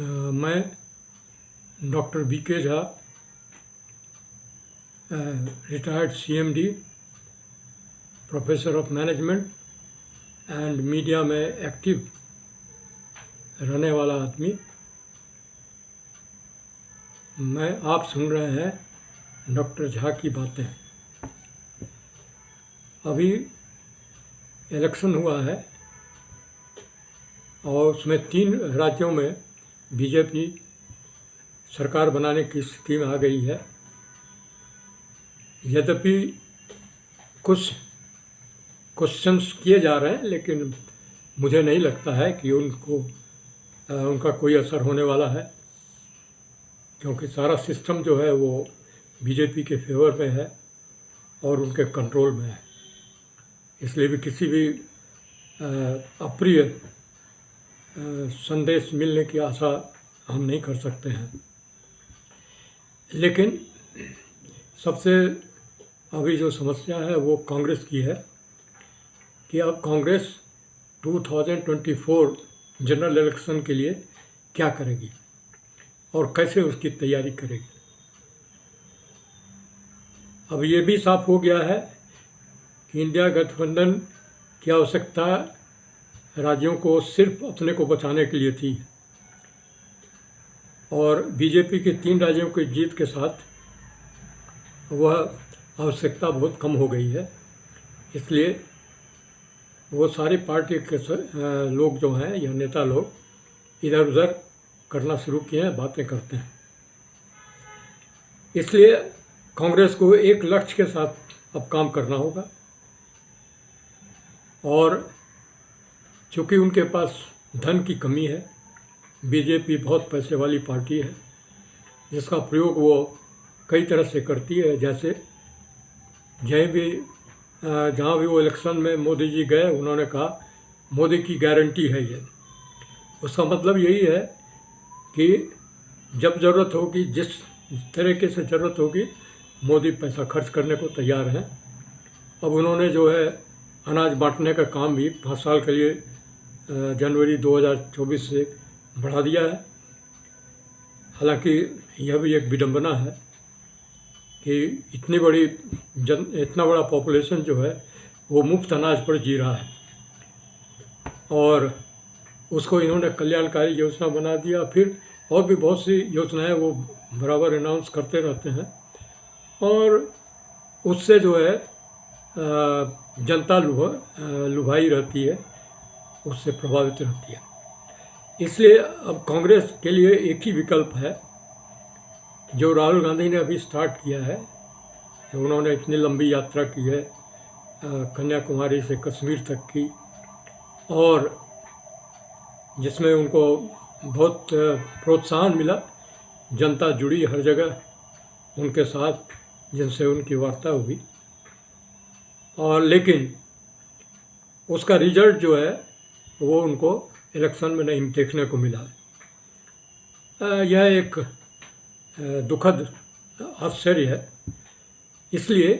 मैं doctor BK Jha, retired CMD, professor of management and media में active रहने वाला आदमी। आप सुन रहे हैं डॉक्टर झा की बातें। अभी इलेक्शन हुआ है और उसमें 3 राज्यों में बीजेपी सरकार बनाने की स्थिति में आ गई है। यद्यपि कुछ क्वेश्चंस किए जा रहे हैं, लेकिन मुझे नहीं लगता है कि उनका कोई असर होने वाला है, क्योंकि सारा सिस्टम जो है वो बीजेपी के फेवर में है और उनके कंट्रोल में है। इसलिए भी किसी भी अप्रिय संदेश मिलने की आशा हम नहीं कर सकते हैं। लेकिन सबसे अभी जो समस्या है वो कांग्रेस की है कि अब कांग्रेस 2024 जनरल इलेक्शन के लिए क्या करेगी और कैसे उसकी तैयारी करेगी। अब ये भी साफ हो गया है कि इंडिया गठबंधन की आवश्यकता राज्यों को सिर्फ अपने को बचाने के लिए थी और बीजेपी के 3 राज्यों की जीत के साथ वह आवश्यकता बहुत कम हो गई है। इसलिए वो सारी पार्टी के लोग जो हैं या नेता लोग इधर उधर करना शुरू किए हैं, बातें करते हैं। इसलिए कांग्रेस को एक लक्ष्य के साथ अब काम करना होगा और चूँकि उनके पास धन की कमी है, बीजेपी बहुत पैसे वाली पार्टी है जिसका प्रयोग वो कई तरह से करती है। जैसे जहाँ भी वो इलेक्शन में मोदी जी गए, उन्होंने कहा मोदी की गारंटी है ये। उसका मतलब यही है कि जब ज़रूरत होगी, जिस तरीके से ज़रूरत होगी, मोदी पैसा खर्च करने को तैयार हैं। अब उन्होंने जो है अनाज बांटने का काम भी 5 साल के लिए जनवरी 2024 से बढ़ा दिया है। हालांकि यह भी एक विडंबना है कि इतना बड़ा पॉपुलेशन जो है वो मुफ्त अनाज पर जी रहा है और उसको इन्होंने कल्याणकारी योजना बना दिया। फिर और भी बहुत सी योजनाएं वो बराबर अनाउंस करते रहते हैं और उससे जो है जनता लुभाई रहती है, उससे प्रभावित रहती है। इसलिए अब कांग्रेस के लिए एक ही विकल्प है जो राहुल गांधी ने अभी स्टार्ट किया है। उन्होंने इतनी लंबी यात्रा की है, कन्याकुमारी से कश्मीर तक की, और जिसमें उनको बहुत प्रोत्साहन मिला। जनता जुड़ी हर जगह उनके साथ, जिनसे उनकी वार्ता हुई, और लेकिन उसका रिजल्ट जो है वो उनको इलेक्शन में नहीं देखने को मिला। यह एक दुखद आश्चर्य है, इसलिए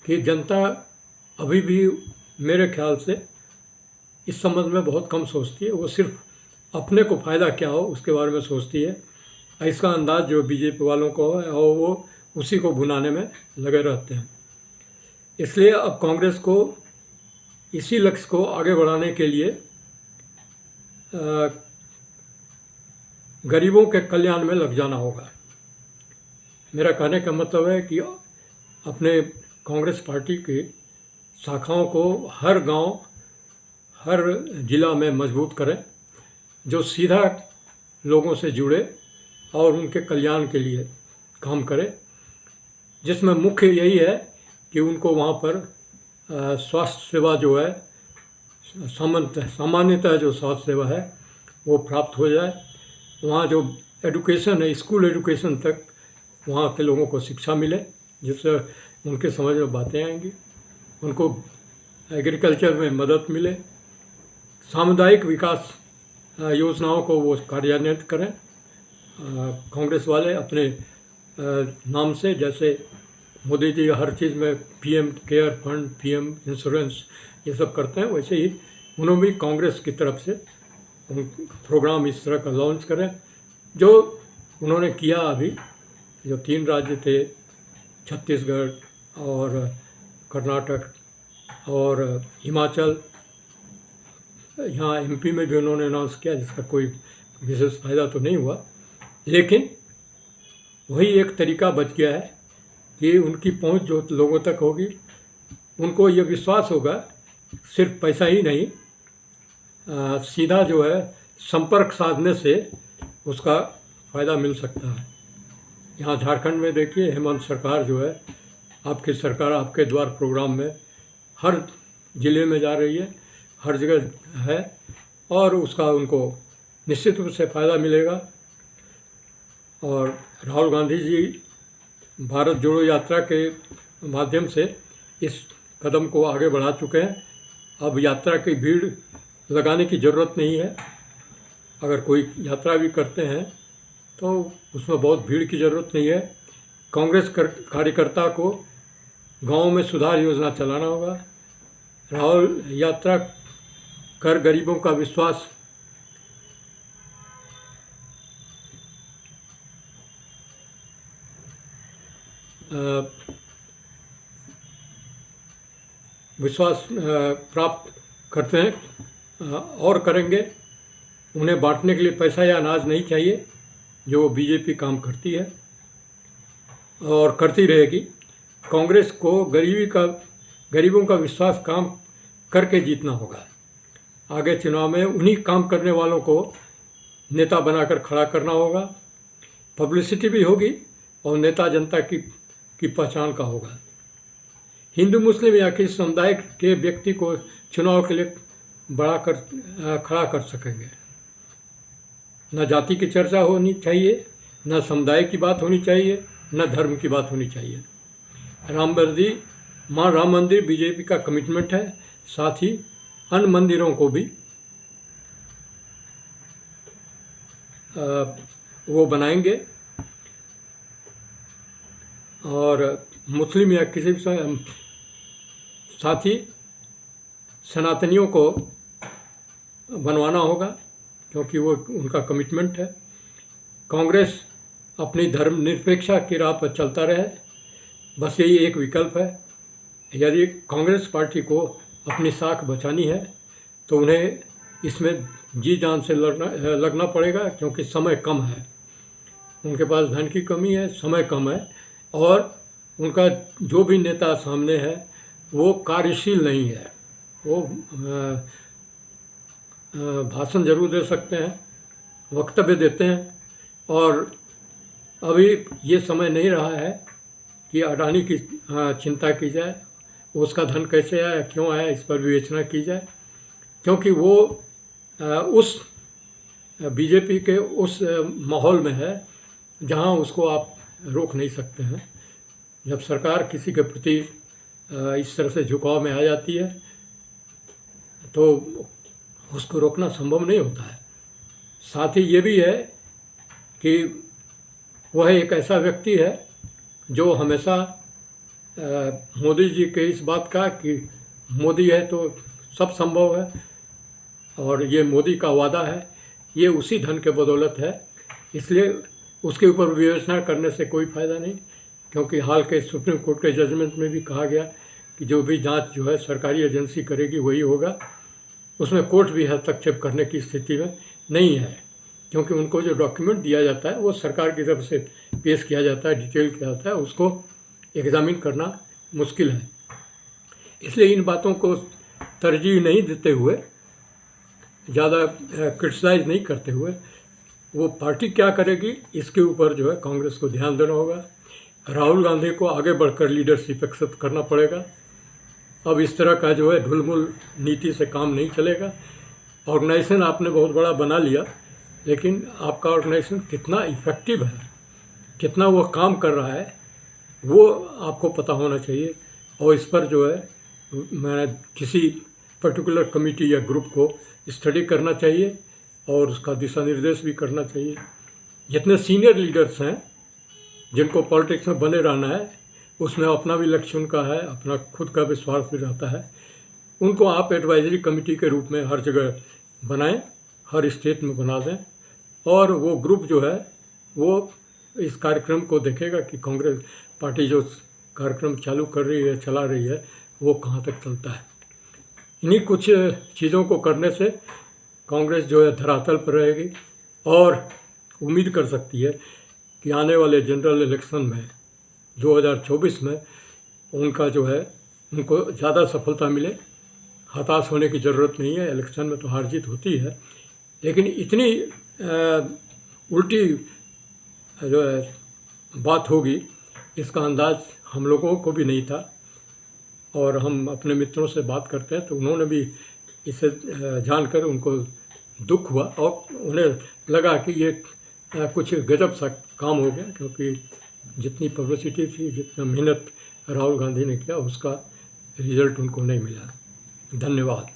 कि जनता अभी भी मेरे ख्याल से इस संबंध में बहुत कम सोचती है। वो सिर्फ अपने को फ़ायदा क्या हो उसके बारे में सोचती है। इसका अंदाज़ जो बीजेपी वालों को है और वो उसी को भुनाने में लगे रहते हैं। इसलिए अब कांग्रेस को इसी लक्ष्य को आगे बढ़ाने के लिए गरीबों के कल्याण में लग जाना होगा। मेरा कहने का मतलब है कि अपने कांग्रेस पार्टी की शाखाओं को हर गांव, हर जिला में मजबूत करें, जो सीधा लोगों से जुड़े और उनके कल्याण के लिए काम करे, जिसमें मुख्य यही है कि उनको वहाँ पर स्वास्थ्य सेवा जो है, सामान्यतः जो स्वास्थ्य सेवा है वो प्राप्त हो जाए। वहाँ जो एजुकेशन है, स्कूल एजुकेशन तक वहाँ के लोगों को शिक्षा मिले, जिससे उनके समझ में बातें आएंगी। उनको एग्रीकल्चर में मदद मिले। सामुदायिक विकास योजनाओं को वो कार्यान्वित करें कांग्रेस वाले अपने नाम से। जैसे मोदी जी हर चीज़ में PM care fund, PM insurance ये सब करते हैं, वैसे ही उन्होंने भी कांग्रेस की तरफ से प्रोग्राम इस तरह का लॉन्च करें जो उन्होंने किया। अभी जो 3 राज्य थे, छत्तीसगढ़ और कर्नाटक और हिमाचल, यहाँ एमपी में भी उन्होंने अनाउंस किया, जिसका कोई विशेष फायदा तो नहीं हुआ, लेकिन वही एक तरीका बच गया है कि उनकी पहुंच जो लोगों तक होगी, उनको ये विश्वास होगा, सिर्फ पैसा ही नहीं, सीधा जो है संपर्क साधने से उसका फ़ायदा मिल सकता है। यहाँ झारखंड में देखिए, हेमंत सरकार जो है, आपकी सरकार आपके द्वार प्रोग्राम में हर ज़िले में जा रही है, हर जगह है, और उसका उनको निश्चित रूप से फ़ायदा मिलेगा। और राहुल गांधी जी भारत जोड़ो यात्रा के माध्यम से इस कदम को आगे बढ़ा चुके हैं। अब यात्रा की भीड़ लगाने की ज़रूरत नहीं है। अगर कोई यात्रा भी करते हैं तो उसमें बहुत भीड़ की ज़रूरत नहीं है। कांग्रेस कार्यकर्ता को गांव में सुधार योजना चलाना होगा। राहुल यात्रा कर गरीबों का विश्वास प्राप्त करते हैं और करेंगे। उन्हें बांटने के लिए पैसा या अनाज नहीं चाहिए, जो बीजेपी काम करती है और करती रहेगी। कांग्रेस को गरीबों का विश्वास काम करके जीतना होगा। आगे चुनाव में उन्हीं काम करने वालों को नेता बनाकर खड़ा करना होगा। पब्लिसिटी भी होगी और नेता जनता की पहचान का होगा। हिंदू मुस्लिम या किसी समुदाय के व्यक्ति को चुनाव के लिए खड़ा कर सकेंगे। न जाति की चर्चा होनी चाहिए, न समुदाय की बात होनी चाहिए, न धर्म की बात होनी चाहिए। राम मंदिर बीजेपी का कमिटमेंट है। साथ ही अन्य मंदिरों को भी वो बनाएंगे और मुस्लिम या किसी भी साथ ही सनातनियों को बनवाना होगा, क्योंकि वो उनका कमिटमेंट है। कांग्रेस अपनी धर्मनिरपेक्षता की राह पर चलता रहे, बस यही एक विकल्प है। यदि कांग्रेस पार्टी को अपनी साख बचानी है तो उन्हें इसमें जी जान से लगना पड़ेगा, क्योंकि समय कम है। उनके पास धन की कमी है, समय कम है, और उनका जो भी नेता सामने है वो कार्यशील नहीं है। वो भाषण जरूर दे सकते हैं, वक्तव्य देते हैं, और अभी ये समय नहीं रहा है कि अडानी की चिंता की जाए, उसका धन कैसे आया, क्यों आया, इस पर विवेचना की जाए, क्योंकि वो उस बीजेपी के उस माहौल में है जहां उसको आप रोक नहीं सकते हैं। जब सरकार किसी के प्रति इस तरह से झुकाव में आ जाती है तो उसको रोकना संभव नहीं होता है। साथ ही ये भी है कि वह एक ऐसा व्यक्ति है जो हमेशा मोदी जी के इस बात का कि मोदी है तो सब संभव है, और ये मोदी का वादा है, ये उसी धन के बदौलत है। इसलिए उसके ऊपर विवेचना करने से कोई फ़ायदा नहीं, क्योंकि हाल के सुप्रीम कोर्ट के जजमेंट में भी कहा गया कि जो भी जांच जो है सरकारी एजेंसी करेगी वही होगा। उसमें कोर्ट भी हस्तक्षेप करने की स्थिति में नहीं है, क्योंकि उनको जो डॉक्यूमेंट दिया जाता है वो सरकार की तरफ से पेश किया जाता है, डिटेल किया जाता है, उसको एग्जामिन करना मुश्किल है। इसलिए इन बातों को तरजीह नहीं देते हुए, ज़्यादा क्रिटिसाइज नहीं करते हुए, वो पार्टी क्या करेगी इसके ऊपर जो है कांग्रेस को ध्यान देना होगा। राहुल गांधी को आगे बढ़कर लीडरशिप एक्सेप्ट करना पड़ेगा। अब इस तरह का जो है ढुलमुल नीति से काम नहीं चलेगा। ऑर्गेनाइजेशन आपने बहुत बड़ा बना लिया, लेकिन आपका ऑर्गेनाइजेशन कितना इफ़ेक्टिव है, कितना वो काम कर रहा है, वो आपको पता होना चाहिए। और इस पर जो है मैं किसी पर्टिकुलर कमेटी या ग्रुप को स्टडी करना चाहिए और उसका दिशा निर्देश भी करना चाहिए। जितने सीनियर लीडर्स हैं जिनको पॉलिटिक्स में बने रहना है, उसमें अपना भी लक्ष्य उनका है, अपना खुद का विश्वास भी रहता है, उनको आप एडवाइजरी कमेटी के रूप में हर जगह बनाएं हर स्टेट में बना दें और वो ग्रुप जो है वो इस कार्यक्रम को देखेगा कि कांग्रेस पार्टी जो कार्यक्रम चालू कर रही है, चला रही है, वो कहाँ तक चलता है। इन्हीं कुछ चीज़ों को करने से कांग्रेस जो है धरातल पर रहेगी और उम्मीद कर सकती है कि आने वाले जनरल इलेक्शन में 2024 में उनका जो है उनको ज़्यादा सफलता मिले। हताश होने की ज़रूरत नहीं है, इलेक्शन में तो हार जीत होती है, लेकिन इतनी उल्टी जो है बात होगी इसका अंदाज़ हम लोगों को भी नहीं था। और हम अपने मित्रों से बात करते हैं तो उन्होंने भी इसे जानकर उनको दुख हुआ और उन्हें लगा कि ये कुछ गजब सा काम हो गया, क्योंकि जितनी पब्लिसिटी थी, जितना मेहनत राहुल गांधी ने किया, उसका रिजल्ट उनको नहीं मिला। धन्यवाद।